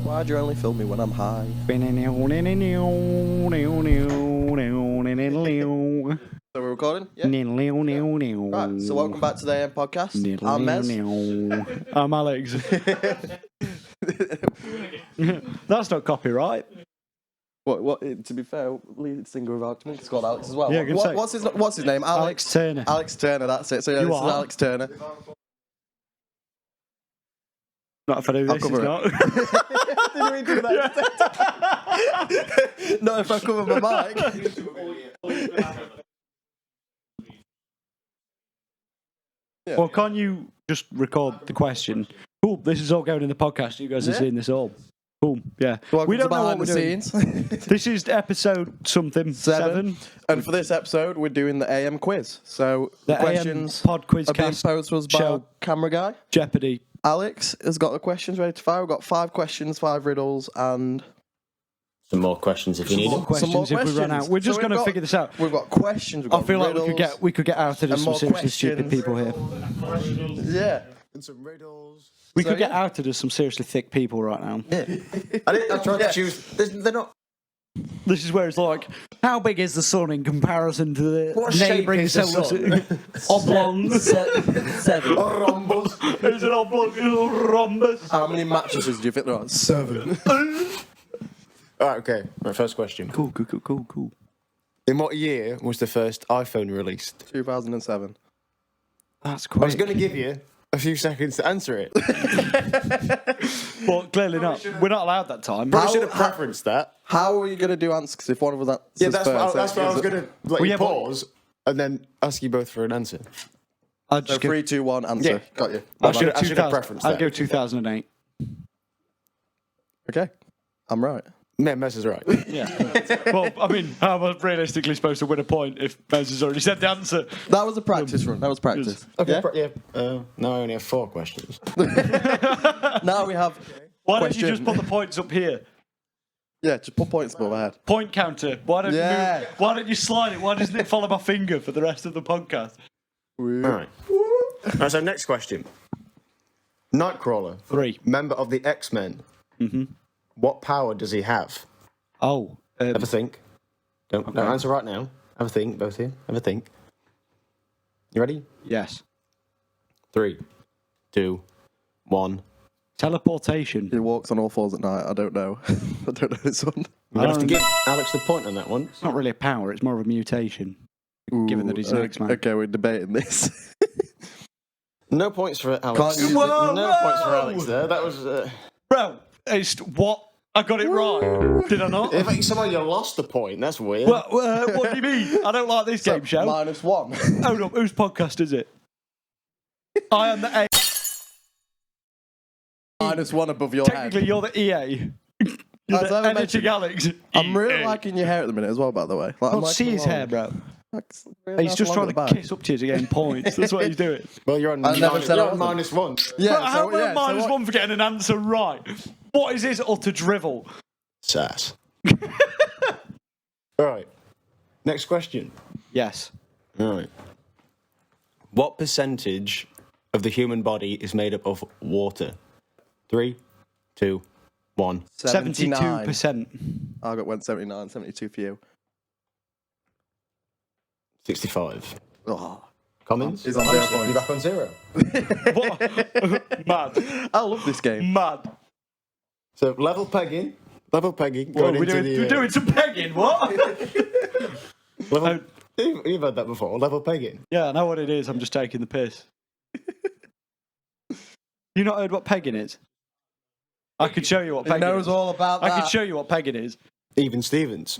Why'd you only film me when I'm high? So we're recording? Yeah. Right, so welcome back to the AM podcast. I'm Mez. I'm Alex. That's not copyright. What? To be fair, lead singer of Arctic is called Alex as well. Yeah, What's his name? Alex Turner. Alex Turner. That's it. So yeah, You this is are? Alex Turner. Not if I do this, it's cover not. Didn't we do that? Not if I cover my mic. Yeah. Well, can't you just record the question? Cool, this is all going in the podcast. You guys are Yeah. seeing this all. Cool, yeah. Welcome We don't to know what behind we're the doing. scenes. This is episode something, 7. And for this episode, we're doing the AM quiz. So the The questions AM pod quiz are being cast posed to us by show. our camera guy. Jeopardy. Alex has got the questions ready to fire. We've got 5 questions, 5 riddles, and Some more questions if you need More them. questions more if we run questions. out. We're just So going we've to got- figure this out. we've got questions. We've I got feel like riddles, we could get out of and some more seriously stupid questions. people here. Yeah. And some riddles. We So, could get yeah. out of some seriously thick people right now. I tried to choose. They're not. This is where it's like, how big is the sun in comparison to the What shape neighbouring is the solar sun? system? Oblong. 7. Rumbles. It's an oblong little rhombus. How many mattresses do you think there are? 7. Alright, okay. Right, first question. Cool. In what year was the first iPhone released? 2007. That's I was quick. going to give you a few seconds to answer it. But clearly not. We're not allowed that time. Probably should have preferenced that. How are you going to do answers? Because if one of us answers Yeah, that's first, what I was going to let you yeah, but- pause and then ask you both for an answer. I'll So just go, 3, 2, 1, answer. Yeah. Got you. I should have 2000 preferenced I'll that. go 2008. Okay. I'm right. No, Mez is right. Yeah. Well, I mean, how am I realistically supposed to win a point if Mez has already said the answer? That was a practice run. That was practice. Okay, Yeah? now I only have 4 questions. Now we have... Why don't you Question. just put the points up here? Yeah, just put points above my head. Point counter. Why don't Yeah. you? Why don't you slide it? Why doesn't it follow my finger for the rest of the podcast? Alright. Alright, so next question. Nightcrawler, 3. member of the X-Men. Mm-hmm. What power does he have? Oh. Have a think. Don't answer right now. Have a think, both of you. Have a think. You ready? Yes. 3, 2, 1. Teleportation. He walks on all fours at night. I don't know. I don't know this one. I'm going to have to give Alex the point on that one. It's not really a power. It's more of a mutation. Given that he's an X-Man. Okay, we're debating this. No points for Alex. Can't use it. No points for Alex there. That was... Bro, it's what? I got it right. Did I not? If somehow you lost the point, that's weird. Well, what do you mean? I don't like this game show. -1. Hold up, whose podcast is it? I am the A. -1 above your Technically, head. you're the EA. You're As the I ever editing mentioned, Alex. I'm really EA. liking your hair at the minute as well, by the way. Like, I'm Can't see liking his the hair, long- bro. It's really He's nice just along trying the to back. kiss up to you to gain points. That's what he's doing. Well, you're on, I never said I you're on wasn't. -1. Yeah, But how so, am I yeah, so minus what- 1 for getting an answer right? What is this utter drivel? Sass. All right. Next question. Yes. All right. What percentage of the human body is made up of water? 3, 2, 1. 72%. I went 79, 72 for you. 65. Oh. Commons? He's on 0 points. You're back on 0. What? Mad. I love this game. Mad. So level pegging. Level pegging. Well, going we're into doing, we're doing some pegging, what? level, you've heard that before. Level pegging. Yeah, I know what it is. I'm just taking the piss. You not heard what pegging is? I could show you what He pegging knows is. all about that. I could show you what pegging is. Even Stevens.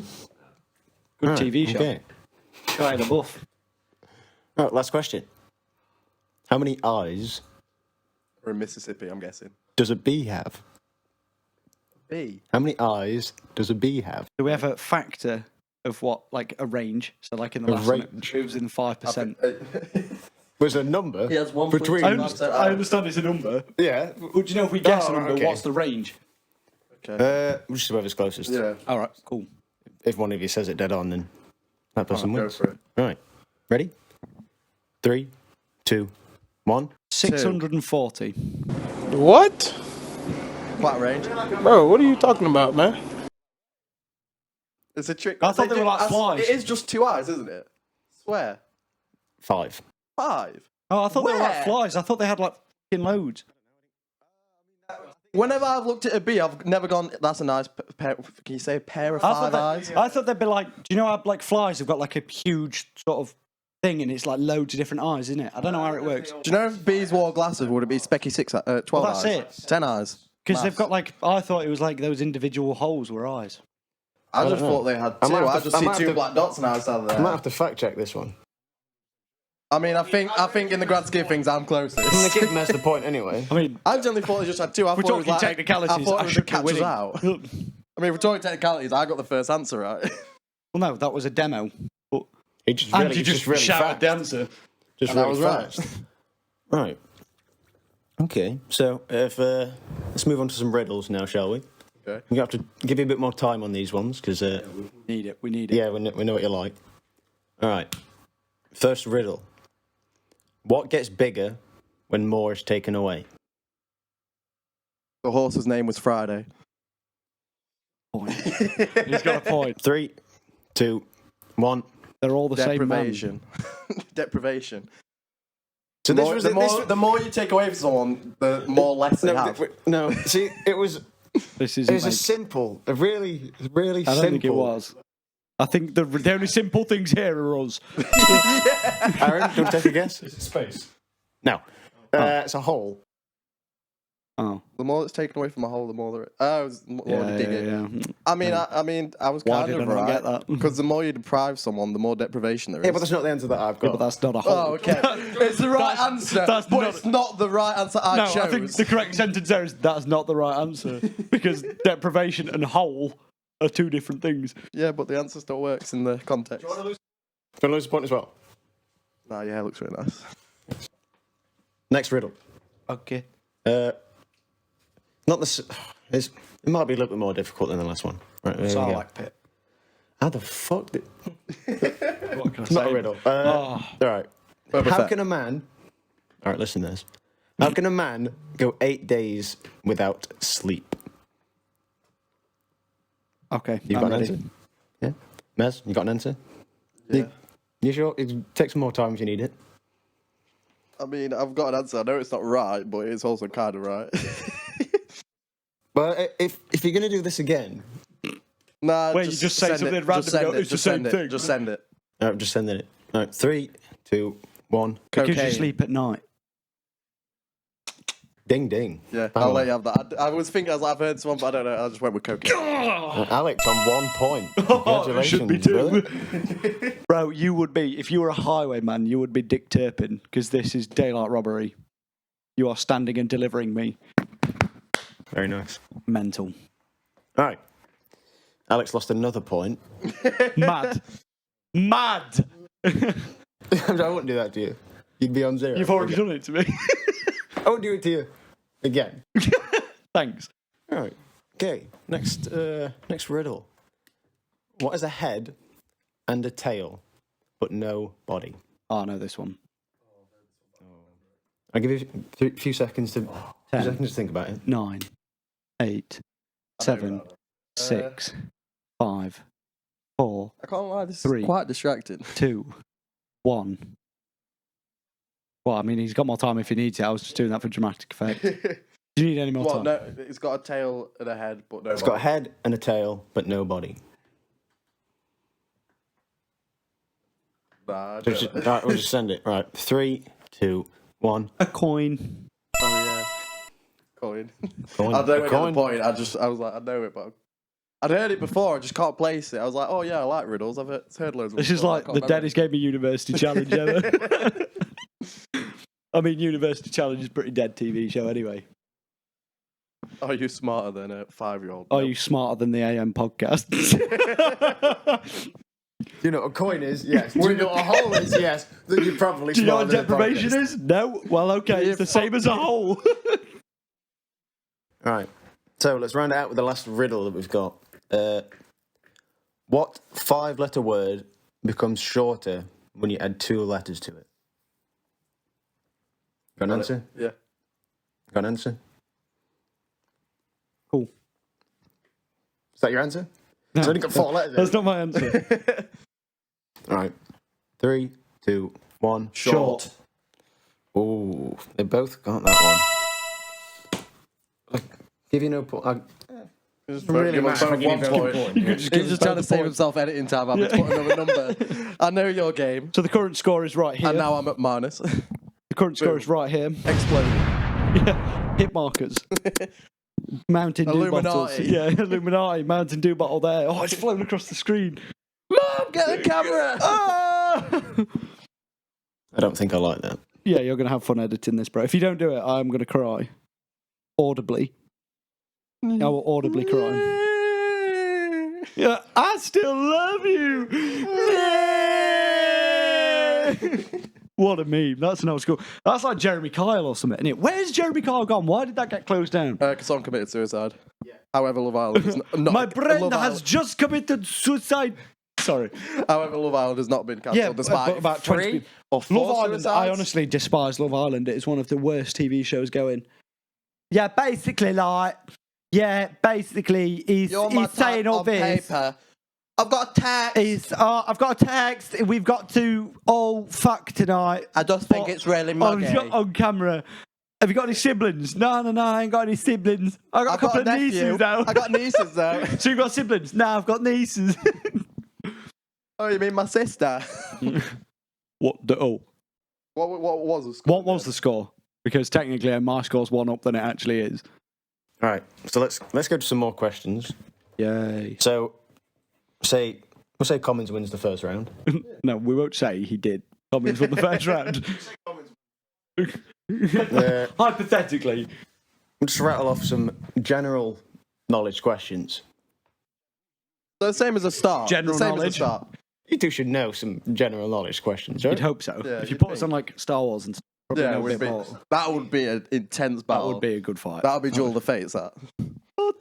Good Right, TV show. Okay. Guy the buff. All right, last question. How many eyes We're in Mississippi, I'm guessing. does a bee have? B. How many eyes does a bee have? Do we have a factor of what, like a range? So, like in the last one, it range? moves in 5%. Was a number He has 1.2 between. I understand it's a number. Yeah. Would you know if we guess a Oh, number, okay. what's the range? Which is whoever's closest. Yeah. All right, cool. If one of you says it dead on, then that person Go wins. for it. Right. Ready? 3, 2, 1. 640. What? quite a range. Bro, what are you talking about, man? It's a trick. I thought they were like flies. It is just 2 eyes, isn't it? Swear. 5. 5. Oh, I thought they were like Where? flies. I thought they had like fucking loads. Whenever I've looked at a bee, I've never gone, that's a nice pair. Can you say a pair of 5 eyes? I thought they'd be like, do you know how like flies have got like a huge sort of thing and it's like loads of different eyes, isn't it? I don't know how it works. Do you know if bees wore glasses, would it be specky 12 Well, that's eyes? it. 10 eyes. Because they've Maths. got like, I thought it was like those individual holes were eyes. I just know. thought they had I 2. might have I to- just I see might have 2 to- black dots on the outside of I might there. have to fact check this one. I mean, I think in the grand scheme of things, I'm I'm going closest. to give Mez the point anyway. I mean, I generally thought they just had 2. I we're thought it was talking like, technicalities. I thought it was to should be catch us winning. out. I mean, if we're talking technicalities, I got the first answer right. Well, no, that was a demo. But He just and really, you just really shouted fast. the answer. Just And I really was right. fast. Right. Okay, so if let's move on to some riddles now, shall we? Okay. We have to give you a bit more time on these ones because Need it. We need it. yeah, we know what you like. All right. First riddle. What gets bigger when more is taken away? The horse's name was Friday. Point. He's got a point. 3, 2, 1. They're all the same man. Deprivation. Deprivation. So The more you take away from someone, the more less they have. No, see, it was This is. a simple, a really I don't simple. think it was. I think the only simple things here are us. Aaron, do you want to take a guess? It's space. No. It's a hole. Oh, The more that's taken away from a hole, the more there. I was more yeah, to dig it. yeah. I mean, I was Why kind did of I not right get that? because the more you deprive someone, the more deprivation there is. Yeah, but that's not the answer that I've got. But that's not a hole. Oh, okay. It's the right answer, that's but not- it's not the right answer I No, chose. I think the correct sentence there is that's not the right answer because deprivation and hole are two different things. Yeah, but the answer still works in the context. Do you want to lose a point as well? Nah, yeah, it looks really nice. Next riddle. Okay. Not the. It might be a little bit more difficult than the last one. Right, there we go. Sarlacc pit. How the fuck did? What can I It's not say? a riddle. Oh. All right. Boba How Fett. can a man? All right, listen to this. How can a man go 8 days without sleep? Okay. You I'm got an ready. answer? Yeah. Mez, you got an answer? Yeah. You sure? It takes some more time if you need it. I mean, I've got an answer. I know it's not right, but it's also kind of right. But if you're gonna do this again, Nah, Wait, you just say send something it. random Just send and go, it. it's the Just same send it. thing. Just send it. all right, just sending it. All right, 3, 2, 1. Because you Cocaine. sleep at night. Ding ding. Yeah, Bang I'll on. let you have that. I was thinking, I've heard someone, but I don't know. I just went with cocaine. Alex on 1 point. Oh, it should be Congratulations, two. brother. Bro, you would be, if you were a highwayman, you would be Dick Turpin because this is daylight robbery. You are standing and delivering me. Very nice. Mental. All right. Alex lost another point. Mad. Mad! I wouldn't do that to you. You'd be on 0. You've already done it to me. I won't do it to you again. Thanks. All right. Okay. Next riddle. What is a head and a tail, but no body? Oh, I know this one. I'll give you a few seconds to 10. seconds to think about it. 9, 8, 7, 6, 5, 4, I can't lie, this 3. is quite distracting. 2, 1. Well, I mean, he's got more time if he needs it. I was just doing that for dramatic effect. Do you need any more Well, time? no, it's got a tail and a head, but no. It's got a head and a tail, but no body. Nah, I So don't. all right, we'll just send it. Right. 3, 2, 1. A coin. Oh yeah, coin. Coin. I don't A get coin. the point. I was like, I know it, but I'd heard it before. I just can't place it. I was like, oh yeah, I like riddles. I've heard loads of them. This is before, I like can't the remember. deadest game of University Challenge ever. I mean, University Challenge is a pretty dead TV show anyway. Are you smarter than a 5-year-old? Are you smarter than the AM podcast? Do you know what a coin is? Yes. Do you know what a hole is? Yes. Then you're probably Do you know what smarter than a deprivation podcast. is? No? Well, okay, it's the same as a hole. Right. So let's round it out with the last riddle that we've got. What 5-letter word becomes shorter when you add 2 letters to it? Got an answer? Yeah. Got an answer? Cool. Is that your answer? No, It's only got 4 letters. That's not my answer. All right. 3, 2, 1. Short. Oh, they both got that one. I'll give you no point. Really Give us matter. both 1 point. Just give He's just us trying to both a save point. himself editing time. I've put another number. I know your game. So the current score is right here. And now I'm at minus. The current score is right here. Explode. Yeah. Hit markers. Mountain Dew bottles. Illuminati. Yeah, Illuminati. Mountain Dew bottle there. Oh, it's flown across the screen. Mom, get the camera! Ah! I don't think I like that. Yeah, you're going to have fun editing this, bro. If you don't do it, I'm going to cry. Audibly. I will audibly cry. Yeah, I still love you. What a meme. That's an old school. That's like Jeremy Kyle or something, isn't it? Where's Jeremy Kyle gone? Why did that get closed down? Because someone committed suicide. Yeah. However, Love Island is not. My friend Love has Island- just committed suicide. Sorry. However, Love Island has not been cancelled. Yeah, despite about 3 20 or 4 Love Island, suicides. I honestly despise Love Island. It is one of the worst TV shows going. Yeah, basically, he's You're my saying type all on this. paper. I've got a text. I've got a text. We've got to all fuck tonight. I just think it's really muggy. On camera. Have you got any siblings? No, I ain't got any siblings. I got a couple of nieces now. I got nieces though. So you've got siblings? No, I've got nieces. Oh, you mean my sister? What was the score? What was the score? Because technically my score's 1 up than it actually is. All right. So let's go to some more questions. Yay. So, we'll say Commons wins the first round. No, we won't say he did. Commons won the first round. Hypothetically. We'll just rattle off some general knowledge questions. So the same as a start. General the same knowledge. As a start. You two should know some general knowledge questions, right? You'd hope so. Yeah, if you you'd put us think. on like Star Wars and stuff, probably know a bit more. That would be an intense That battle. would be a good fight. That would be Duel of the Fates, that.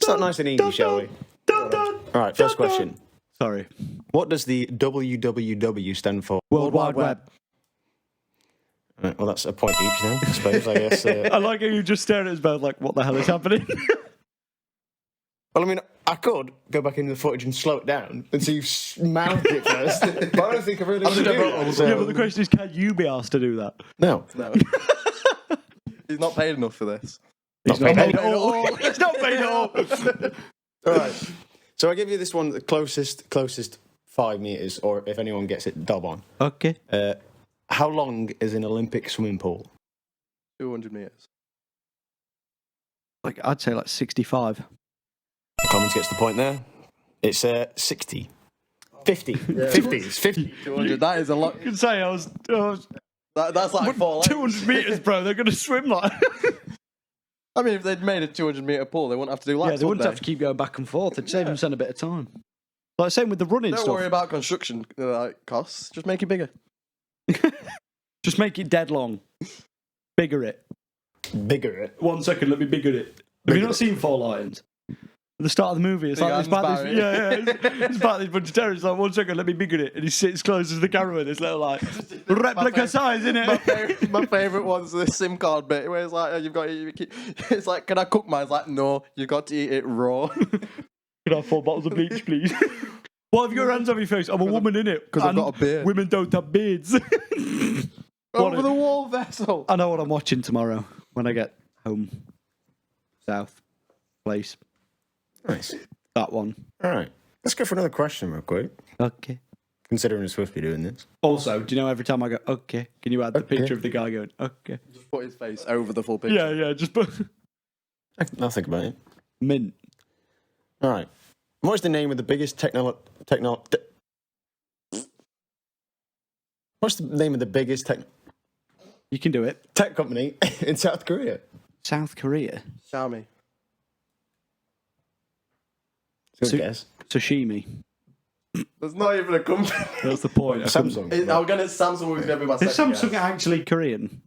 Start nice and easy, shall we? All right, first question. Sorry. What does the WWW stand for? World Wide Web. All right, well, that's a point each now, I suppose, I guess. I like how you just stared at us both like, what the hell is happening? Well, I mean, I could go back into the footage and slow it down and see you mount it first, but I don't think I really want to do that. So... Yeah, but the question is, can you be asked to do that? No. No. He's not paid enough for this. He's not paid at all. He's not paid at all. All right. So I give you this one, the closest 5 meters, or if anyone gets it, dob on. Okay. How long is an Olympic swimming pool? 200 metres. Like, I'd say like 65. Commons gets the point there. It's 60. 50. 50. It's 50. 200, that is a lot. I can say I was That's like 4 legs. 200 metres, bro. They're going to swim like... I mean, if they'd made a 200 metre pool, they wouldn't have to do laps, Yeah, they wouldn't would have to keep going back and forth. It'd save themselves a bit of time. Like, same with the running Don't stuff. worry about construction costs. Just make it bigger. Just make it dead long. Bigger it. Bigger it. 1 second, let me bigger it. Have you not seen Four Lions? At the start of the movie, it's Big like it's Hands about this, Barry. it's about this bunch of terrorists. Like, 1 second, let me bigger it, and he sits close to the camera with this little like replica size, isn't it? My favourite one's the SIM card bit where it's like, oh, you've got to, it's like, can I cook mine? It's like, no, you've got to eat it raw. Can I have 4 bottles of bleach, please? Why have you got your hands on your face? I'm a woman, innit? Because I've got a beard. Women don't have beards. Over the wall vessel. I know what I'm watching tomorrow when I get home. South place. Nice. That one. All right. Let's go for another question real quick. Okay. Considering we're supposed to be doing this. Also, do you know every time I go, okay, can you add the Okay. picture of the guy going, okay? Just put his face over the full picture. Yeah, just put I'll think about it. mint. All right. What is the name of the biggest What's the name of the biggest You can do it. tech company in South Korea? South Korea. Xiaomi. Good So- guess. Sashimi. There's not even a company. That's the point. Samsung. I'm going to Samsung was going to be my Is second Samsung guess. actually Korean?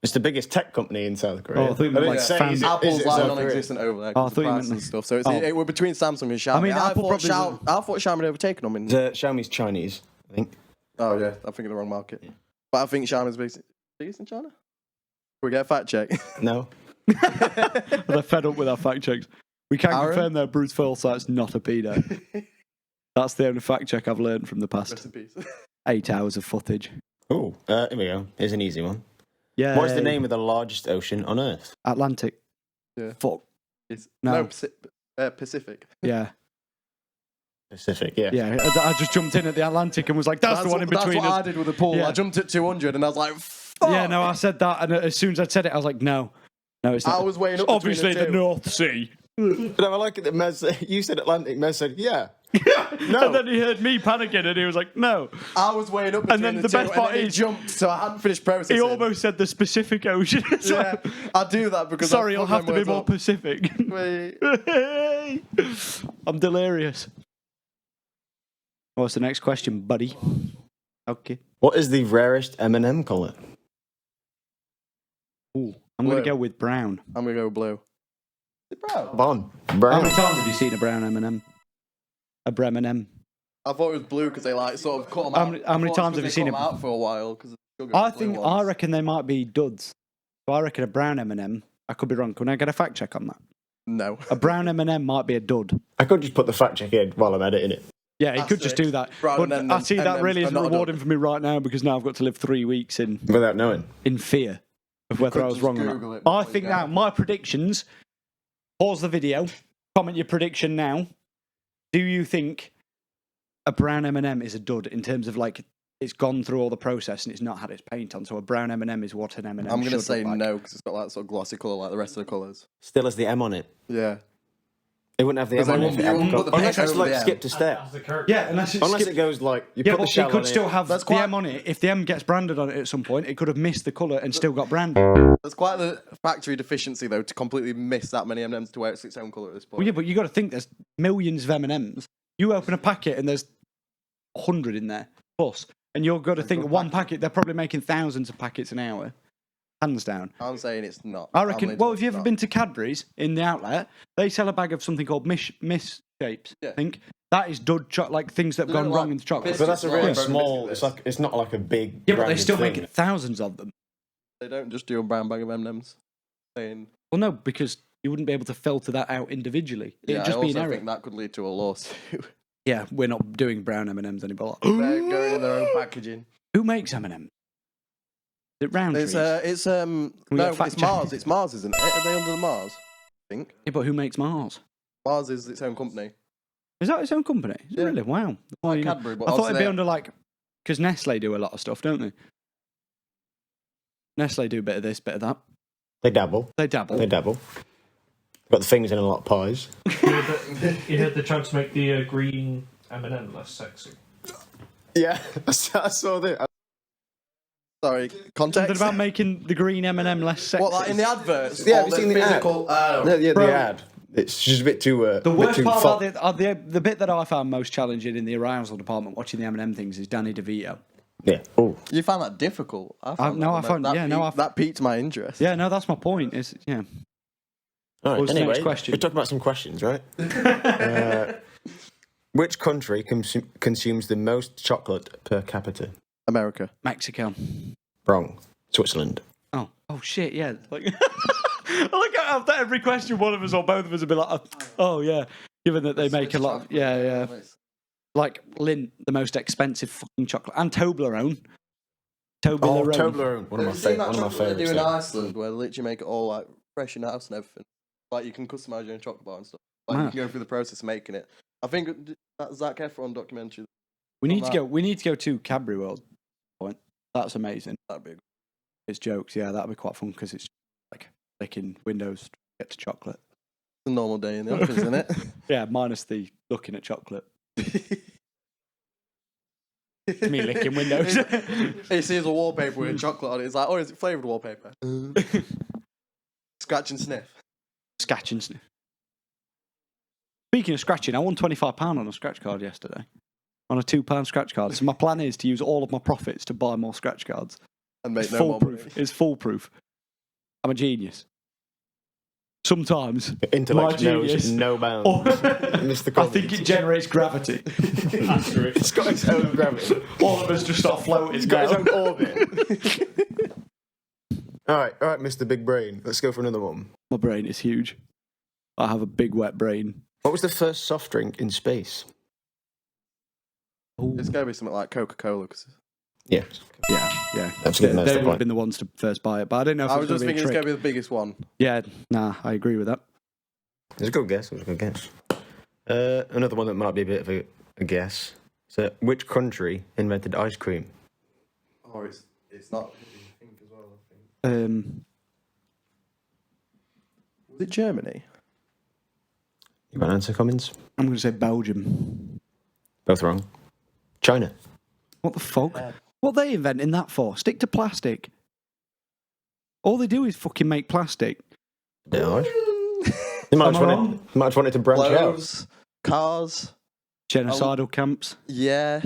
It's the biggest tech company in South Korea. Oh, I thought you meant like say, fan- is it Apple's like South Korea? non-existent over there. Oh, I 'cause thought of you price meant and stuff. So Oh. it we're between Samsung and Xiaomi. I mean, Apple thought probably I thought Xiaomi had overtaken them. Xiaomi's Chinese, I think. Oh yeah, I'm thinking the wrong market. But I think Xiaomi's biggest in China. Can we get a fact check? No. They're fed up with our fact checks. We can Aaron? confirm that Bruce Forsyth's not a pedo. That's the only fact check I've learned from the past Rest in peace. 8 hours of footage. Oh, here we go. Here's an easy one. Yeah. What is the name of the largest ocean on Earth? Atlantic. Yeah. Fuck. No, No. Pacific. Yeah. Pacific, yeah. Yeah. I just jumped in at the Atlantic and was like, that's the one in between That's what I us. did with the pool. Yeah. I jumped at 200 and I was like, fuck. Yeah, no, I said that, and as soon as I said it, I was like, no. No, it's not. I was weighing up Obviously between the the two. North Sea. No, I like it that Mez, you said Atlantic, Mez said, yeah. No. And then he heard me panicking and he was like, no. I was weighing up between then the the two, best part and then is- he jumped, so I hadn't finished processing. He almost said the Pacific Ocean. Yeah, I do that because Sorry, I you'll have to be more Pacific. Wait. I'm delirious. What's the next question, buddy? Okay. What is the rarest M&M colour? Ooh, I'm going to Blue. go with brown. I'm gonna go blue. Brown. Bon. How Brown. many times have you seen a brown M&M? A Bremen-M? I thought it was blue because they like sort of cut them How out. many- how many I thought times it's have you 'cause seen they it? cut 'em out for a while? Because I reckon they might be duds. So I reckon a brown M&M. I could be wrong. Can I get a fact check on that? No. A brown M&M might be a dud. I could just put the fact check in while I'm editing it. Yeah, he That's could just it. do that. Brown But M&M I see that M&Ms really are isn't not a dud. rewarding for me right now because now I've got to live 3 weeks in Without knowing. fear of whether could I was just wrong or Google not. it before I you think go. now, my predictions, pause the video, comment your prediction now. Do you think a brown M&M is a dud in terms of like it's gone through all the process and it's not had its paint on? So a brown M&M is what an M&M I'm gonna should say look like. no because it's got that sort of glossy colour like the rest of the colours. Still has the M on it. Yeah. It wouldn't have the M Because on they it. if it won't- hadn't you won't got- put the Unless paint it's over like the M. skipped a step. Yeah, unless Unless it goes like, you Yeah, put the but shell it could on still have That's the quite- M on it. If the M gets branded on it at some point, it could have missed the colour and still got branded. There's quite the factory deficiency though to completely miss that many M&Ms to where it's its own colour at this point. Well, yeah, but you got to think there's millions of M&Ms. You open a packet and there's 100 in there plus, and you've got to think good one packet. They're probably making thousands of packets an hour, hands down. I'm saying it's not. I I'm reckon. leaning Well, towards have you ever not. been to Cadbury's in the outlet? They sell a bag of something called Miss Shapes. Yeah. I think that is dud like things that have They're gone like wrong in the chocolate. But that's a Biscuits, really right? small. Biscuits. It's like it's not like a big. Yeah, but they branded still thing. make thousands of them. They don't just do a brown bag of M&Ms. Saying, Well, no, because you wouldn't be able to filter that out individually. It'd yeah, I just be an also error. think that could lead to a lawsuit. Yeah, we're not doing brown M&Ms anymore. They're going in their own packaging. Who makes M&M? Is it Roundtree's? It's we no, get fact it's check? Mars. It's Mars, isn't it? Are they under the Mars? I think Yeah, but who makes Mars? Mars is its own company. Is that its own company? Is it Yeah. really? Wow. Well, you know, Cadbury, but I thought it'd be obviously under like because Nestle do a lot of stuff, don't they? Nestle do a bit of this, bit of that. They dabble. They dabble. They dabble. Got the fingers in a lot of pies. You heard they're trying to make the green M&M less sexy. Yeah, I saw that. Sorry, Something context. about making the green M&M less sexy. What, like in the adverts? Yeah, Or have you seen the ad? physical? Yeah, Bro. the ad. It's just a bit too. The bit worst too part fo- about the bit that I found most challenging in the arousal department watching the M&M things is Danny DeVito. Yeah. Oh. You found that difficult? I found no, that, I found- that yeah, no, piqued- that piqued my interest. Yeah, no, that's my point. Is yeah. All right. What's the Anyway, next question? we're talking about some questions, right? Which country consumes the most chocolate per capita? America. Mexico. Wrong. Switzerland. Oh shit, yeah. Like, I like how after every question, one of us or both of us would be like, oh yeah, given that they make a lot of, yeah. Like Lindt, the most expensive fucking chocolate, and Toblerone. Toblerone. Toblerone. One of my They do favourites. in there. Iceland where they literally make it all like fresh in house and everything. Like you can customise your own chocolate bar and stuff. Like you Mad. can go through the process of making it. I think that Zac Efron documentary. We need to that. go. We need to go to Cadbury World. Point. That's amazing. That'd be. It's jokes. Yeah, that'd be quite fun because it's like licking windows to get to chocolate. A normal day in the office, isn't it? Yeah, minus the looking at chocolate. Me licking windows. He sees a wallpaper with chocolate on it. He's like, oh, is it flavoured wallpaper? Scratch and sniff. Scratch and sniff. Speaking of scratching, I won £25 on a scratch card yesterday. On a £2 scratch card. So my plan is to use all of my profits to buy more scratch cards. And make It's no more money. foolproof. It's foolproof. I'm a genius. Sometimes. Intellect My knows genius. no bounds. Or- Mr. I think it generates gravity. It's got its own gravity. All of us just start floating. It's got its down. own orbit. all right, Mr. Big Brain. Let's go for another one. My brain is huge. I have a big wet brain. What was the first soft drink in space? Ooh. It's going to be something like Coca-Cola. Yeah. Yeah. That's good. They would have been the ones to first buy it, but I didn't know if I it was was just going to thinking be a it's going trick. to be the biggest one. Yeah, nah, I agree with that. It was a good guess. Another one that might be a bit of a guess. So, which country invented ice cream? Or it's not. I think as well. I think. Was it Germany? You got an answer, Cummins? I'm going to say Belgium. Both wrong. China. What the fuck? What are they inventing that for? Stick to plastic. All they do is fucking make plastic. Bit harsh. They might have wanted to branch out. Clothes, cars. Genocidal camps. Yeah.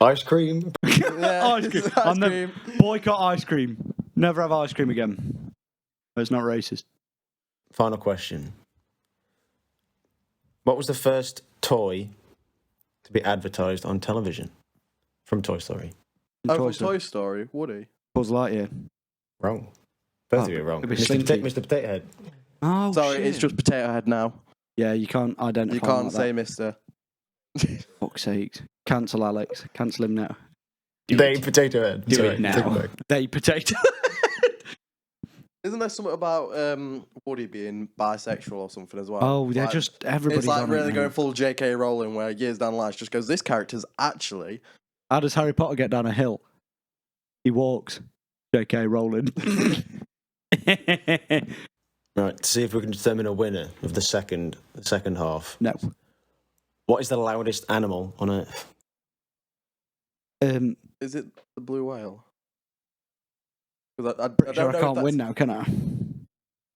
Ice cream. Yeah. Ice cream. Ice I'm cream. boycott ice cream. Never have ice cream again. It's not racist. Final question. What was the first toy to be advertised on television from Toy Story? From Toy Story. Woody. Buzz Lightyear. Wrong. Both of you are wrong. it'd be Mr. Slinky. Mr. Potato Head. Oh, Sorry, shit. it's just Potato Head now. Yeah, you can't identify You him can't like say that. Mister. Fuck's sakes. Cancel Alex. Cancel him now. They Potato Head. Do Sorry, it take now. back. They potato. Isn't there something about Woody being bisexual or something as well? Oh, they're Like, just everybody's It's like on it really now. going full J.K. Rowling, where years down the line, she just goes, "This character's actually." How does Harry Potter get down a hill? He walks. J.K. Rowling. Right, to see if we can determine a winner of the second half. No. What is the loudest animal on Earth? Is it the blue whale? 'Cause I Pretty sure don't I know if can't that's- win now, can I?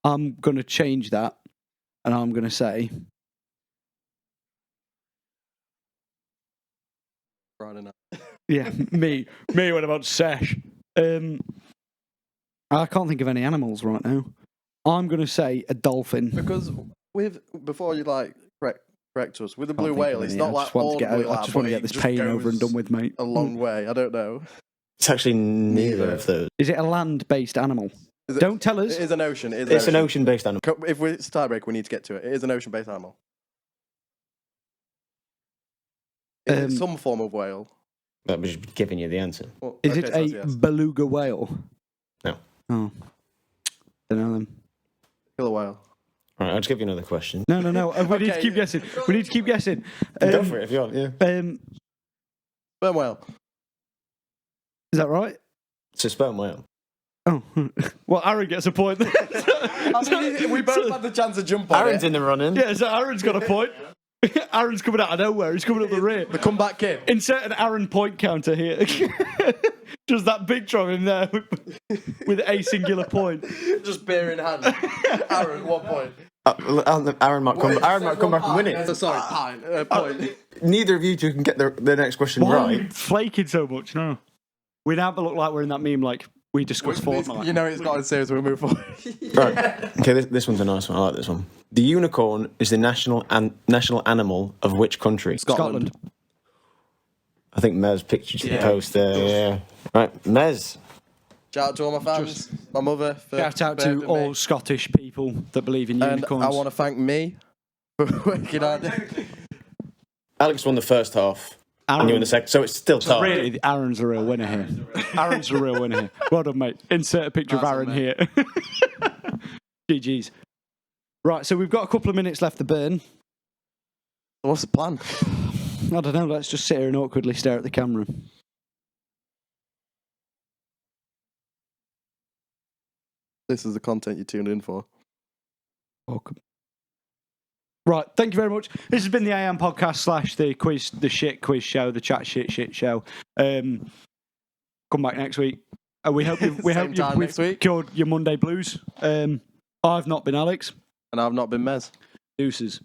I'm going to change that, and I'm going to say Friday night. yeah, me when about sesh. I can't think of any animals right now. I'm going to say a dolphin. Because before you correct us with the Can't blue think of whale, it's any. not I like just want to get audibly out, I loud, just want to but get it this just pain over and goes done with, mate. a long way. I don't know. It's actually neither Neither. of those. Is it a land-based animal? Is it- Don't tell us. It is an ocean. It's an ocean-based animal. If it's tiebreak, we need to get to it. It is an ocean-based animal. Is it some form of whale? That was giving you the answer. Well, Is okay, it so a that's yes. beluga whale? No. Oh. Don't know them. Killer whale? All right, I'll just give you another question. No. We need to Okay. keep guessing. We need to keep guessing. Go for it if you want. Yeah. Sperm whale. Is that right? It's a sperm whale. Oh. Well, Aaron gets a point. I mean, we both had the chance to jump on Aaron's it. in the running. Yeah, so Aaron's got a point. Aaron's coming out of nowhere. He's coming up the rear. The comeback kid. Insert an Aaron point counter here. Just that big drum in there with a singular point. Just beer in hand. Aaron, 1 point. Aaron might come back and win it. Sorry, point. Neither of you two can get the next question Why are we right. flaking so much? No. We now look like we're in that meme like we discussed Fortnite. You know it's not as serious when we move forward. Right. Okay, this one's a nice one. I like this one. The unicorn is the national animal of which country? Scotland. I think Mez picked you to the post there. Yeah. Right, Mez. Shout out to all my fans, my mother. For Shout out to birthing all me. Scottish people that believe in And unicorns. I want to thank me for working on it. Alex won the first half, and Aaron, you won the second, so it's still tied. really, Aaron's the real winner here. Aaron's the real winner here. Well done, mate. Insert a picture of Nice Aaron one, here. GG's. Right, so we've got a couple of minutes left to burn. What's the plan? I don't know, let's just sit here and awkwardly stare at the camera. This is the content you tuned in for. Welcome. Right, thank you very much. This has been the AM podcast / the shit quiz show, the chat shit show. Come back next week. We hope Same time we've next week. cured your Monday blues. I've not been Alex. And I've not been Mez. Deuces.